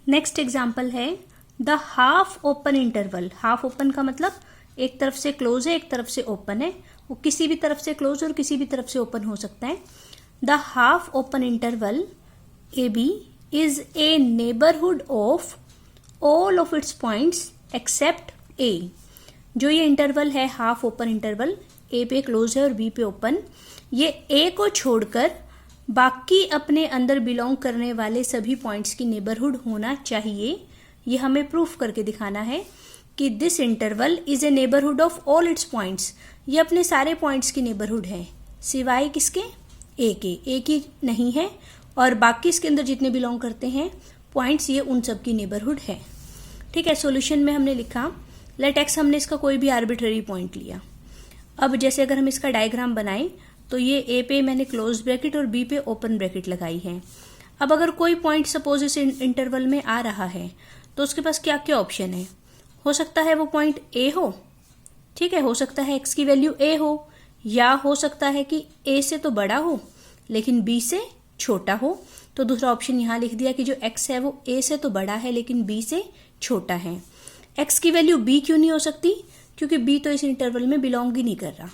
Next example है the half open interval. Half open का मतलब एक तरफ से क्लोज है, एक तरफ से ओपन है। वो किसी भी तरफ से क्लोज और किसी भी तरफ से ओपन हो सकता है। The half open interval A B is a neighbourhood of all of its points except A. जो ये इंटरवल है हाफ ओपन इंटरवल, ए पे क्लोज है और बी पे ओपन, ये ए को छोड़कर बाकी अपने अंदर बिलोंग करने वाले सभी पॉइंट्स की नेबरहुड होना चाहिए। ये हमें प्रूफ करके दिखाना है कि this interval is a neighbourhood of all it's points. ये अपने सारे पॉइंट्स की नेबरहुड है सिवाय किसके, ए के। ए की नहीं है और बाकी इसके अंदर जितने बिलोंग करते हैं पॉइंट्स, ये उन सब की नेबरहुड है। ठीक है, सॉल्यूशन में हमने लिखा लेट एक्स, हमने इसका कोई भी आर्बिट्ररी पॉइंट लिया। अब जैसे अगर हम इसका डायग्राम बनाएं तो ये ए पे मैंने क्लोज ब्रैकेट और बी पे ओपन ब्रैकेट लगाई है। अब अगर कोई पॉइंट सपोज इस इंटरवल में आ रहा है तो उसके पास क्या क्या ऑप्शन है। हो सकता है वो पॉइंट ए हो, ठीक है, हो सकता है एक्स की वैल्यू ए हो, या हो सकता है कि ए से तो बड़ा हो लेकिन बी से छोटा हो। तो दूसरा ऑप्शन यहां लिख दिया कि जो एक्स है वो ए से तो बड़ा है लेकिन बी से छोटा है। एक्स की वैल्यू बी क्यों नहीं हो सकती, क्योंकि बी तो इस इंटरवल में बिलोंग ही नहीं कर रहा।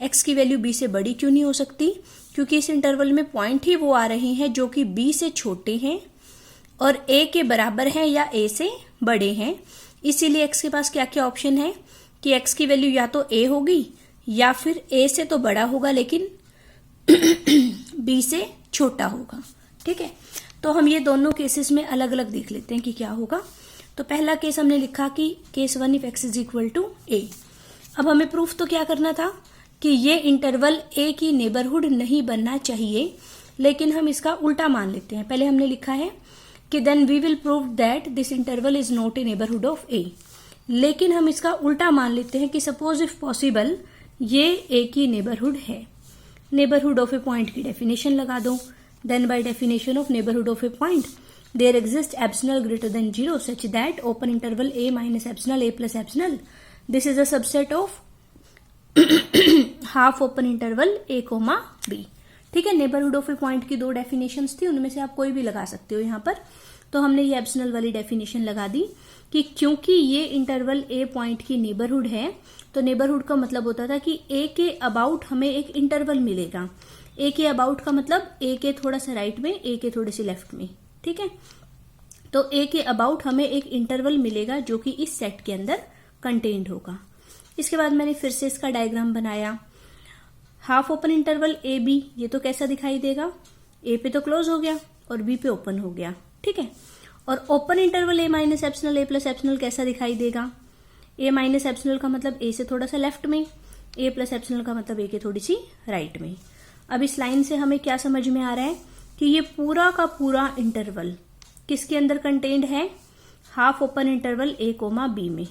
एक्स की वैल्यू बी से बड़ी क्यों नहीं हो सकती, क्योंकि इस इंटरवल में पॉइंट ही वो आ रहे हैं जो कि बी से छोटे हैं और ए के बराबर हैं या ए से बड़े हैं। इसीलिए एक्स के पास क्या क्या ऑप्शन है कि एक्स की वैल्यू या तो ए होगी या फिर ए से तो बड़ा होगा लेकिन बी से छोटा होगा। ठीक है, तो हम ये दोनों केसेस में अलग अलग देख लेते हैं कि क्या होगा। तो पहला केस हमने लिखा कि case 1 if X is equal to A. अब हमें प्रूफ तो क्या करना था कि ये इंटरवल ए की नेबरहुड नहीं बनना चाहिए, लेकिन हम इसका उल्टा मान लेते हैं। पहले हमने लिखा है कि then we will prove that this interval is not a neighbourhood of A. लेकिन हम इसका उल्टा मान लेते हैं कि सपोज इफ पॉसिबल ये ए की नेबरहुड है। नेबरहुड ऑफ ए पॉइंट की डेफिनेशन लगा दो। Then by definition of neighbourhood of a point there exists epsilon greater than 0 such that open interval a minus epsilon a plus epsilon this is a subset of half open interval a comma b। ठीक है, neighbourhood of a point की दो definitions थी, उनमें से आप कोई भी लगा सकते हो यहाँ पर। तो हमने ये एप्सिलॉन वाली डेफिनेशन लगा दी कि क्योंकि ये इंटरवल ए पॉइंट की नेबरहुड है, तो नेबरहुड का मतलब होता था कि ए के अबाउट हमें एक इंटरवल मिलेगा। ए के अबाउट का मतलब ए के थोड़ा सा राइट में, ए के थोड़े से लेफ्ट में। ठीक है, तो ए के अबाउट हमें एक इंटरवल मिलेगा जो कि इस सेट के अंदर कंटेन्ड होगा। इसके बाद मैंने फिर से इसका डायग्राम बनाया। हाफ ओपन इंटरवल ए बी, ये तो कैसा दिखाई देगा, ए पे तो क्लोज हो गया और बी पे ओपन हो गया। ठीक है, और ओपन इंटरवल ए माइनस एप्सिलॉन ए प्लस एप्सिलॉन कैसा दिखाई देगा, ए माइनस एप्सिलॉन का मतलब ए से थोड़ा सा लेफ्ट में, ए प्लस एप्सिलॉन का मतलब ए के थोड़ी सी राइट में। अब इस लाइन से हमें क्या समझ में आ रहा है कि ये पूरा का पूरा इंटरवल किसके अंदर कंटेन्ड है, half open interval A comma B में।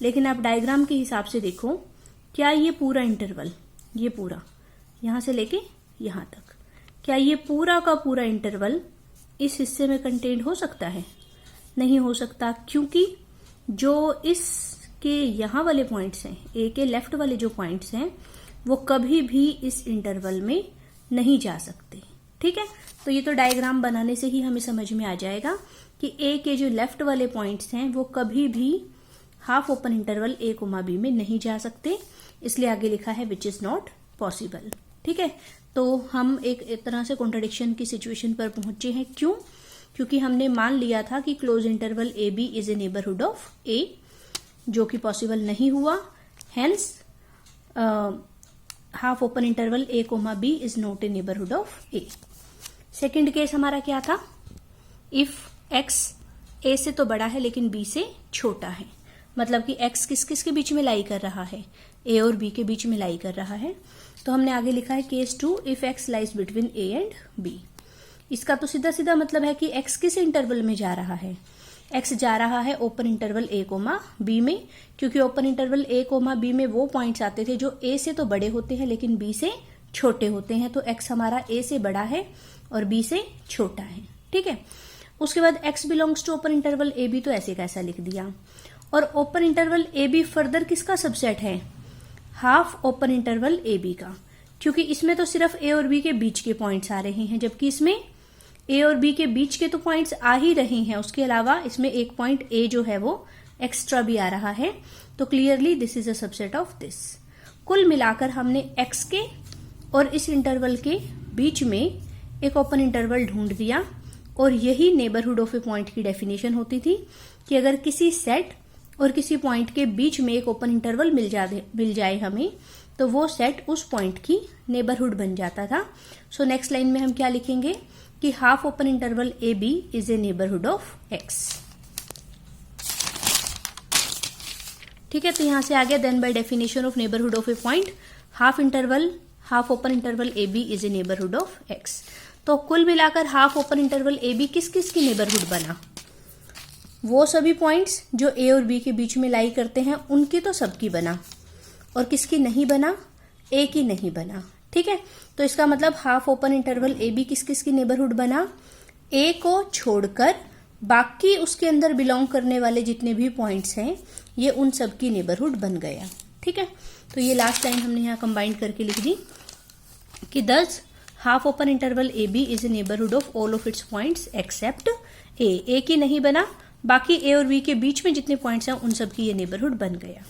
लेकिन आप डायग्राम के हिसाब से देखो, क्या ये पूरा इंटरवल, ये पूरा यहां से लेके यहां तक, क्या ये पूरा का पूरा इंटरवल इस हिस्से में कंटेन्ड हो सकता है? नहीं हो सकता, क्योंकि जो इसके यहां वाले पॉइंट्स हैं, ए के लेफ्ट वाले जो पॉइंट्स हैं, वो कभी भी इस इंटरवल में नहीं जा सकते। ठीक है, तो ये तो डायग्राम बनाने से ही हमें समझ में आ जाएगा कि ए के जो लेफ्ट वाले पॉइंट्स हैं वो कभी भी half open interval A comma B में नहीं जा सकते, इसलिए आगे लिखा है विच इज नॉट पॉसिबल। ठीक है, तो हम एक तरह से कॉन्ट्रडिक्शन की सिचुएशन पर पहुंचे हैं। क्यों? क्योंकि हमने मान लिया था कि close interval A B is a neighbourhood of A, जो कि पॉसिबल नहीं हुआ। Hence half open interval A comma B is not a neighbourhood of A. Second case हमारा क्या था, इफ एक्स ए से तो बड़ा है लेकिन बी से छोटा है, मतलब कि एक्स किस किस के बीच में लाई कर रहा है, ए और बी के बीच में लाई कर रहा है। तो हमने आगे लिखा है case 2 if x lies between a and b. इसका तो सीधा सीधा मतलब है कि एक्स किस इंटरवल में जा रहा है, एक्स जा रहा है open interval A comma B में, क्योंकि open interval A comma B में वो पॉइंट्स आते थे जो ए से तो बड़े होते हैं लेकिन बी से छोटे होते हैं। तो एक्स हमारा ए से बड़ा है और बी से छोटा है। ठीक है, उसके बाद x belongs to open interval A b, तो ऐसे कैसा लिख दिया। और ओपन इंटरवल ए बी फर्दर किसका सबसेट है, हाफ ओपन इंटरवल ए बी का, क्योंकि इसमें तो सिर्फ ए और बी के बीच के पॉइंट्स आ रहे हैं, जबकि इसमें ए और बी के बीच के तो पॉइंट्स आ ही रहे हैं, उसके अलावा इसमें एक पॉइंट ए जो है वो एक्स्ट्रा भी आ रहा है, तो clearly this is a subset of this. कुल मिलाकर हमने एक्स के और इस इंटरवल के बीच में एक ओपन इंटरवल ढूंढ दिया, और यही नेबरहुड ऑफ ए पॉइंट की डेफिनेशन होती थी कि अगर किसी सेट और किसी पॉइंट के बीच में एक ओपन इंटरवल मिल जाए हमें, तो वो सेट उस पॉइंट की नेबरहुड बन जाता था। सो नेक्स्ट लाइन में हम क्या लिखेंगे कि half open interval A B is a neighbourhood of x. ठीक है, तो यहां से आ गया then by definition of neighbourhood of a point half open interval A B is a neighbourhood of x. तो कुल मिलाकर हाफ ओपन इंटरवल ए बी किस किस की नेबरहुड बना? वो सभी पॉइंट्स जो ए और बी के बीच में लाई करते हैं उनकी तो सबकी बना, और किसकी नहीं बना? ए की नहीं बना। ठीक है, तो इसका मतलब हाफ ओपन इंटरवल ए बी किस किस की नेबरहुड बना? ए को छोड़कर बाकी उसके अंदर बिलोंग करने वाले जितने भी पॉइंट्स हैं ये उन सब की नेबरहुड बन गया। ठीक है, तो ये लास्ट लाइन हमने यहाँ कंबाइन करके लिख दी कि this half open interval A B is a neighbourhood of all of its points except A. A की नहीं बना, बाकी ए और बी के बीच में जितने पॉइंट्स हैं उन सब की ये नेबरहुड बन गया।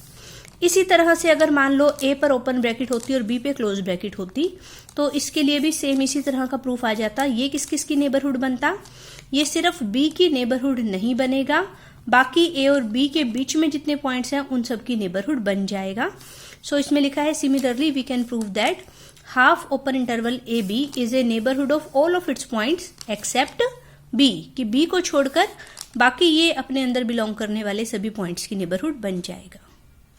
इसी तरह से अगर मान लो ए पर ओपन ब्रैकेट होती और बी पे क्लोज ब्रैकेट होती, तो इसके लिए भी सेम इसी तरह का प्रूफ आ जाता। ये किस किस की नेबरहुड बनता? ये सिर्फ बी की नेबरहुड नहीं बनेगा, बाकी ए और बी के बीच में जितने पॉइंट्स हैं उन सब की नेबरहुड बन जाएगा। सो इसमें लिखा है similarly we can prove that half open interval A B is a neighbourhood of all of its points except b, कि बी को छोड़कर बाकी ये अपने अंदर बिलोंग करने वाले सभी पॉइंट्स की नेबरहुड बन जाएगा।